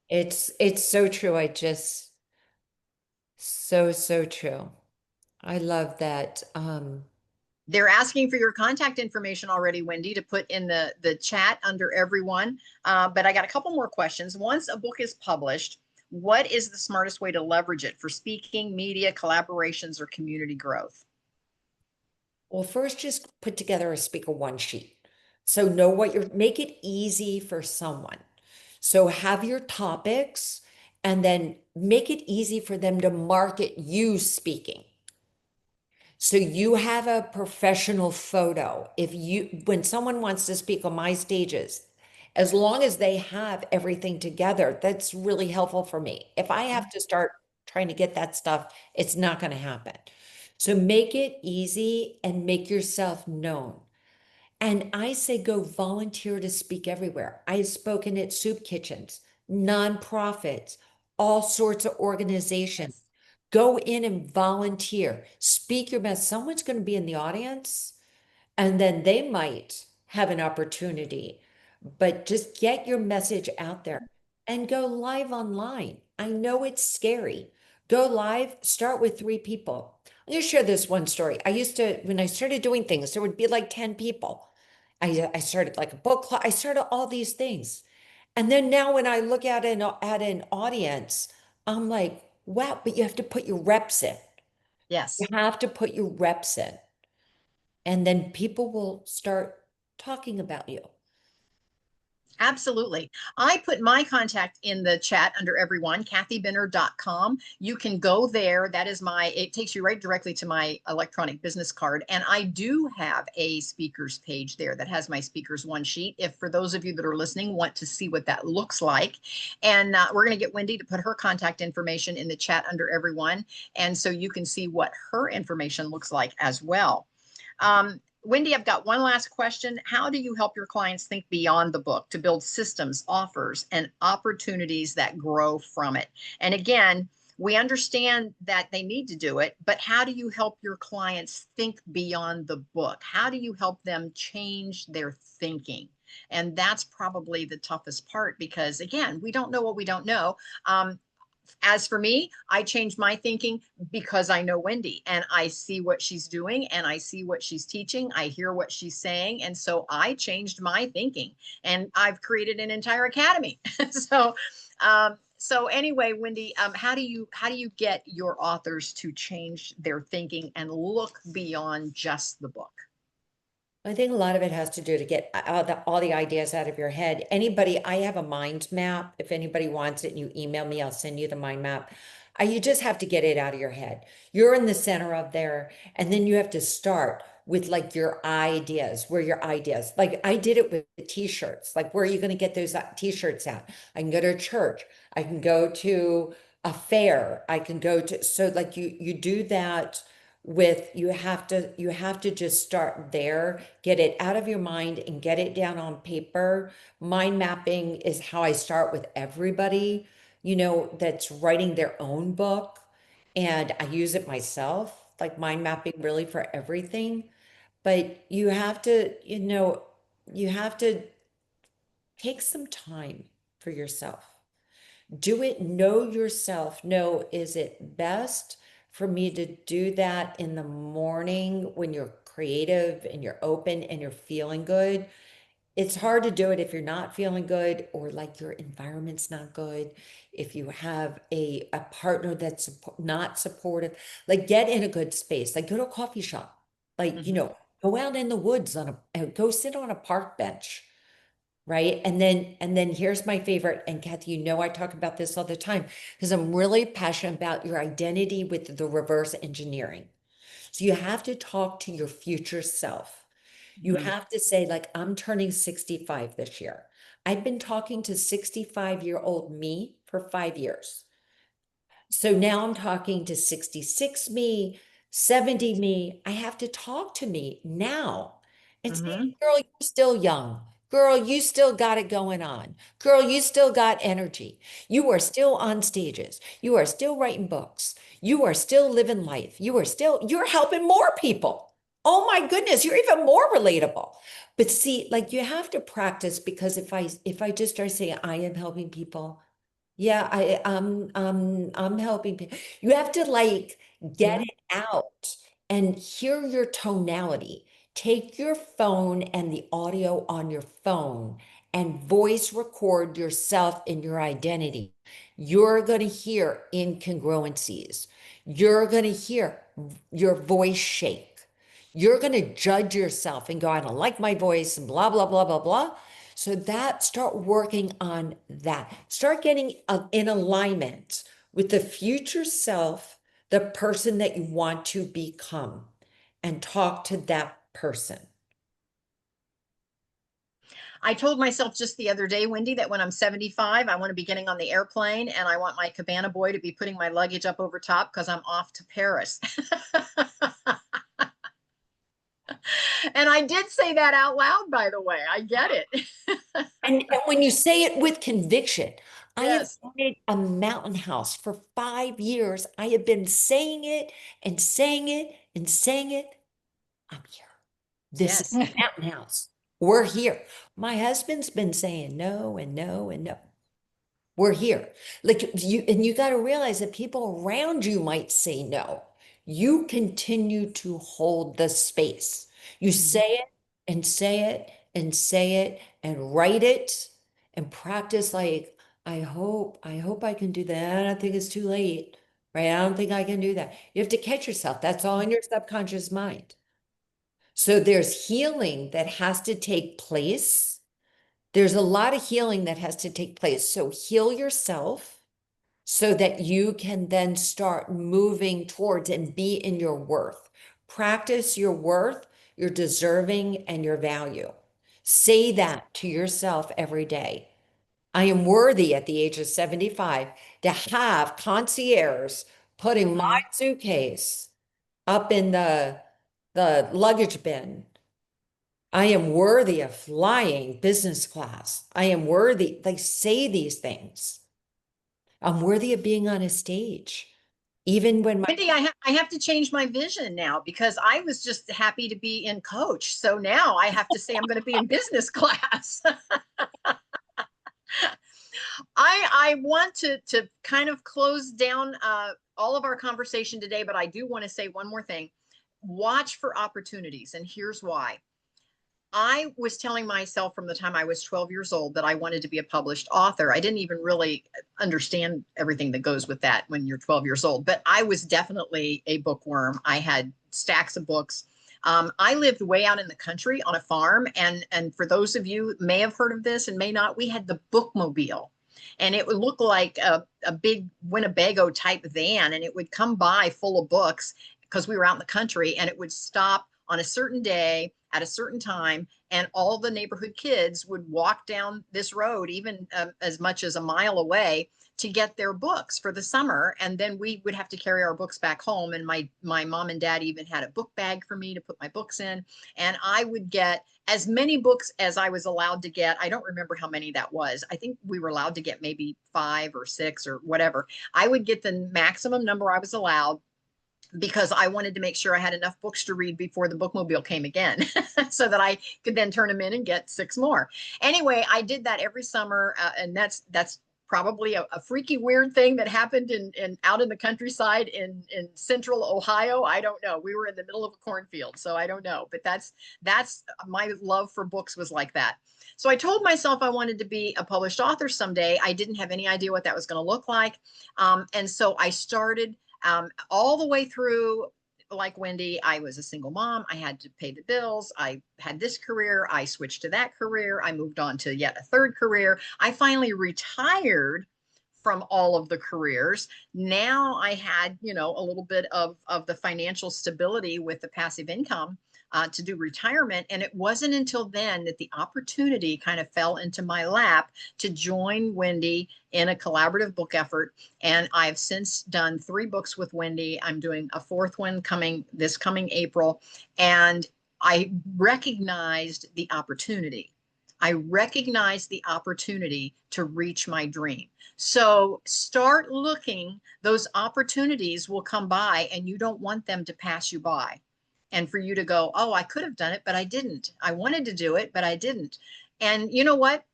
It's so true. So true. I love that. They're asking for your contact information already, Wendi, to put in the chat under everyone. But I got a couple more questions. Once a book is published, what is the smartest way to leverage it for speaking, media, collaborations, or community growth? Well, first, just put together a speaker one sheet. So know what make it easy for someone. So have your topics and then make it easy for them to market you speaking. So you have a professional photo. When someone wants to speak on my stages, as long as they have everything together, that's really helpful for me. If I have to start trying to get that stuff, it's not going to happen. So make it easy and make yourself known. And I say go volunteer to speak everywhere. I've spoken at soup kitchens, nonprofits, all sorts of organizations. Yes. Go in and volunteer. Speak your best. Someone's going to be in the audience, and then they might have an opportunity. But just get your message out there and go live online. I know it's scary. Go live, start with 3 people. I'm going to share this one story. When I started doing things, there would be like 10 people. I started like a book club. I started all these things. And then now when I look at an audience, I'm like, wow, but you have to put your reps in. You Yes. have to put your reps in. And then people will start talking about you. Absolutely. I put my contact in the chat under everyone, kathybinner.com. You can go there. It takes you right directly to my electronic business card. And I do have a speakers page there that has my speakers one sheet. If for those of you that are listening want to see what that looks like. And we're going to get Wendi to put her contact information in the chat under everyone. And so you can see what her information looks like as well. Wendi, I've got one last question. How do you help your clients think beyond the book to build systems, offers, and opportunities that grow from it? And again, we understand that they need to do it, but how do you help your clients think beyond the book? How do you help them change their thinking? And that's probably the toughest part because, again, we don't know what we don't know. As for me, I changed my thinking because I know Wendi and I see what she's doing and I see what she's teaching. I hear what she's saying. And so I changed my thinking and I've created an entire academy. So anyway, Wendi, how do you get your authors to change their thinking and look beyond just the book? I think a lot of it has to do to get all the ideas out of your head. I have a mind map. If anybody wants it and you email me, I'll send you the mind map. You just have to get it out of your head. You're in the center of there, and then you have to start with like your ideas, like I did it with the t-shirts. Like, where are you going to get those t-shirts out? I can go to a church. I can go to a fair. I can go to, so like you do that you have to just start there, get it out of your mind and get it down on paper. Mind mapping is how I start with everybody, that's writing their own book. And I use it myself, like mind mapping really for everything. But you have to take some time. for yourself. Do it, know yourself. Know, is it best for me to do that in the morning when you're creative and you're open and you're feeling good? It's hard to do it if you're not feeling good, or like your environment's not good. If you have a partner that's not supportive, like get in a good space, like go to a coffee shop, like, go out in the woods go sit on a park bench. Right. And then here's my favorite. And Kathy, I talk about this all the time because I'm really passionate about your identity with the reverse engineering. So you have to talk to your future self. You have to say, like, I'm turning 65 this year. I've been talking to 65-year-old me for 5 years. So now I'm talking to 66 me, 70 me. I have to talk to me now and say, girl, you're still young. Girl, you still got it going on. Girl, you still got energy. You are still on stages. You are still writing books. You are still living life. You're helping more people. Oh my goodness, you're even more relatable. But see, like you have to practice, because if I just start saying I am helping people, yeah, I'm helping people. You have to like get it out and hear your tonality. Take your phone and the audio on your phone and voice record yourself in your identity. You're going to hear incongruencies. You're going to hear your voice shake. You're going to judge yourself and go, I don't like my voice and blah, blah, blah, blah, blah. So start working on that. Start getting in alignment with the future self, the person that you want to become, and talk to that person. I told myself just the other day, Wendy, that when I'm 75, I want to be getting on the airplane and I want my cabana boy to be putting my luggage up over top because I'm off to Paris. And I did say that out loud, by the way. I get it. And when you say it with conviction, I have Yes. wanted a mountain house for 5 years. I have been saying it and saying it and saying it. I'm here. This is Yes. the mountain house. We're here. My husband's been saying no and no and no. We're here. Like you got to realize that people around you might say no. You continue to hold the space. You say it and say it and say it and write it and practice, like, I hope I can do that. I don't think it's too late. Right? I don't think I can do that. You have to catch yourself. That's all in your subconscious mind. So there's healing that has to take place. There's a lot of healing that has to take place. So heal yourself so that you can then start moving towards and be in your worth. Practice your worth, your deserving, and your value. Say that to yourself every day. I am worthy at the age of 75 to have concierge putting my suitcase up in the luggage bin. I am worthy of flying business class. I am worthy. Like, say these things. I'm worthy of being on a stage. Even when Wendy, I have to change my vision now because I was just happy to be in coach. So now I have to say I'm going to be in business class. I want to kind of close down all of our conversation today, but I do want to say one more thing. Watch for opportunities, and here's why. I was telling myself from the time I was 12 years old that I wanted to be a published author. I didn't even really understand everything that goes with that when you're 12 years old, but I was definitely a bookworm. I had stacks of books. I lived way out in the country on a farm. And for those of you may have heard of this and may not, we had the bookmobile. And it would look like a big Winnebago type van, and it would come by full of books because we were out in the country, and it would stop on a certain day at a certain time, and all the neighborhood kids would walk down this road, even as much as a mile away, to get their books for the summer. And then we would have to carry our books back home. And my mom and dad even had a book bag for me to put my books in. And I would get as many books as I was allowed to get. I don't remember how many that was. I think we were allowed to get maybe 5 or 6 or whatever. I would get the maximum number I was allowed. because I wanted to make sure I had enough books to read before the bookmobile came again so that I could then turn them in and get 6 more. Anyway, I did that every summer. And that's probably a freaky weird thing that happened in out in the countryside in central Ohio. I don't know. We were in the middle of a cornfield, so I don't know. But that's my love for books was like that. So I told myself I wanted to be a published author someday. I didn't have any idea what that was going to look like. And so I started all the way through. Like Wendi, I was a single mom. I had to pay the bills. I had this career. I switched to that career. I moved on to yet a third career. I finally retired from all of the careers. Now I had, a little bit of the financial stability with the passive income to do retirement. And it wasn't until then that the opportunity kind of fell into my lap to join Wendi in a collaborative book effort. And I've since done 3 books with Wendi. I'm doing a 4th one coming April. And I recognized the opportunity. I recognized the opportunity to reach my dream. So start looking. Those opportunities will come by and you don't want them to pass you by. And for you to go, oh, I could have done it, but I didn't. I wanted to do it, but I didn't. And you know what?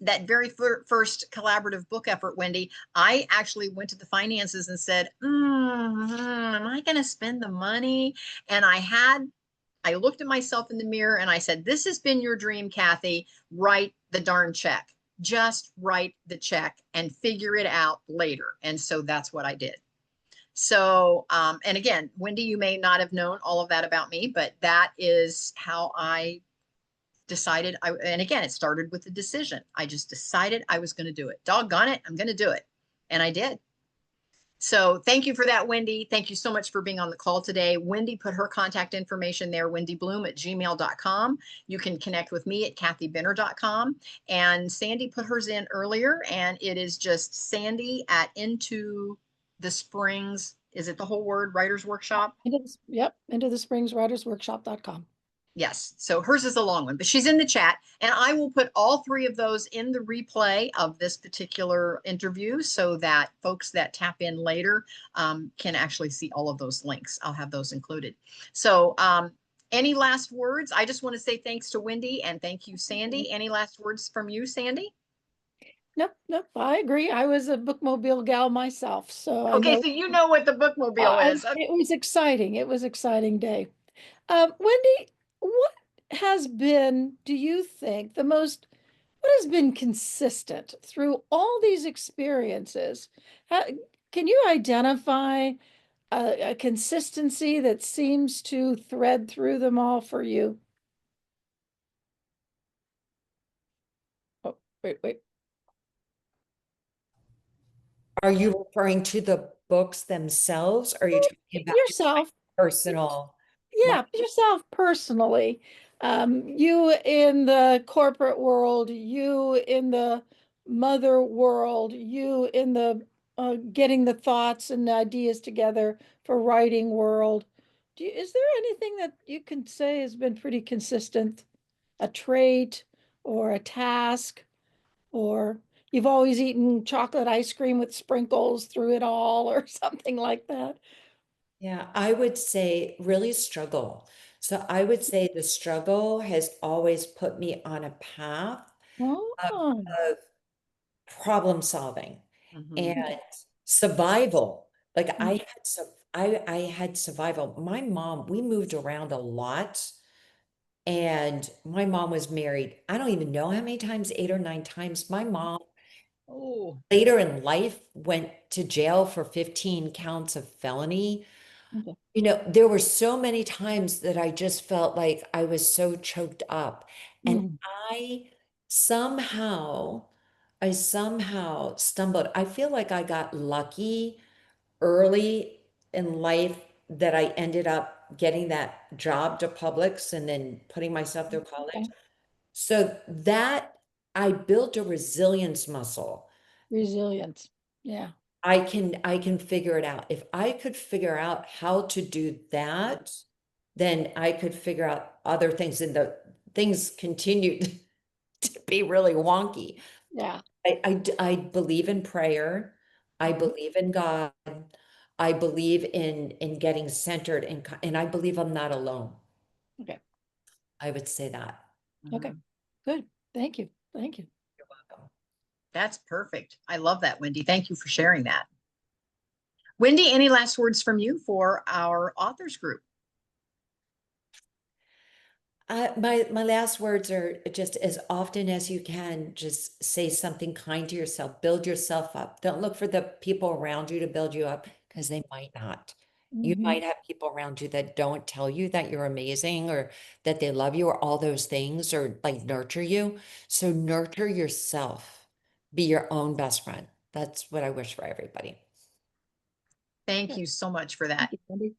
That very first collaborative book effort, Wendi, I actually went to the finances and said, am I going to spend the money? And I looked at myself in the mirror and I said, this has been your dream, Kathy. Write the darn check. Just write the check and figure it out later. And so that's what I did. So, and again, Wendi, you may not have known all of that about me, but that is how I decided. And again, it started with a decision. I just decided I was going to do it. Doggone it, I'm going to do it. And I did. So thank you for that, Wendi. Thank you so much for being on the call today. Wendi put her contact information there, wendyblum@gmail.com. You can connect with me at kathybenner.com. And Sandy put hers in earlier, and it is just Sandy at Into the Springs. Is it the whole word? Writers Workshop? Into the Springs Writers Workshop.com. Yes. So hers is a long one, but she's in the chat. And I will put all 3 of those in the replay of this particular interview so that folks that tap in later can actually see all of those links. I'll have those included. So any last words? I just want to say thanks to Wendi and thank you, Sandy. Any last words from you, Sandy? Nope. I agree. I was a bookmobile gal myself. So okay, so you know what the bookmobile is. It was exciting. It was an exciting day. Wendi, what has been, do you think, what has been consistent through all these experiences? Can you identify a consistency that seems to thread through them all for you? Oh, wait. Are you referring to the books themselves? Or are you talking about yourself? Personal? Yeah, yourself personally. You in the corporate world, you in the mother world, you in the getting the thoughts and ideas together for writing world. Is there anything that you can say has been pretty consistent? A trait or a task, or you've always eaten chocolate ice cream with sprinkles through it all, or something like that? Yeah, I would say really struggle. So I would say the struggle has always put me on a path of, Oh, of problem solving and okay. survival. Like Mm, I had survival. My mom, we moved around a lot, and my mom was married. I don't even know how many times, 8 or 9 times. My mom Oh, later in life went to jail for 15 counts of felony. okay. There were so many times that I just felt like I was so choked up. And Mm, I somehow, I somehow stumbled. I feel like I got lucky early in life that I ended up getting that job to Publix and then putting myself through college. okay. So that I built a resilience muscle. Resilience. Yeah. I can figure it out. If I could figure out how to do that, then I could figure out other things, and the things continued to be really wonky. Yeah. I believe in prayer. I Mhm. believe in God. I believe in getting centered, and I believe I'm not alone. Okay. I would say that. Okay. Good. Thank you. Thank you. You're welcome. That's perfect. I love that, Wendy. Thank you for sharing that. Wendy, any last words from you for our authors group? My last words are just, as often as you can, just say something kind to yourself, build yourself up. Don't look for the people around you to build you up, because they might not. You might have people around you that don't tell you that you're amazing, or that they love you, or all those things, or like nurture you. So nurture yourself. Be your own best friend. That's what I wish for everybody. Thank you so much for that. Thank you, Wendy.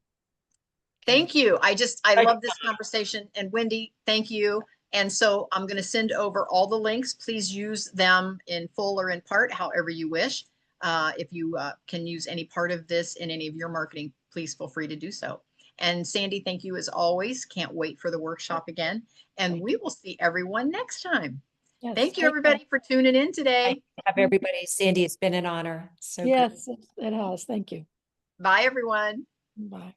Thank you. I Okay. love this conversation. And Wendy, thank you. And so I'm going to send over all the links. Please use them in full or in part, however you wish. If you can use any part of this in any of your marketing, please feel free to do so. And Sandy, thank you as always. Can't wait for the workshop again. And we will see everyone next time. Yes, Thank you, take everybody, care. for tuning in today. Have everybody. Sandy, it's been an honor. So good. Yes, it has. Thank you. Bye, everyone. Bye.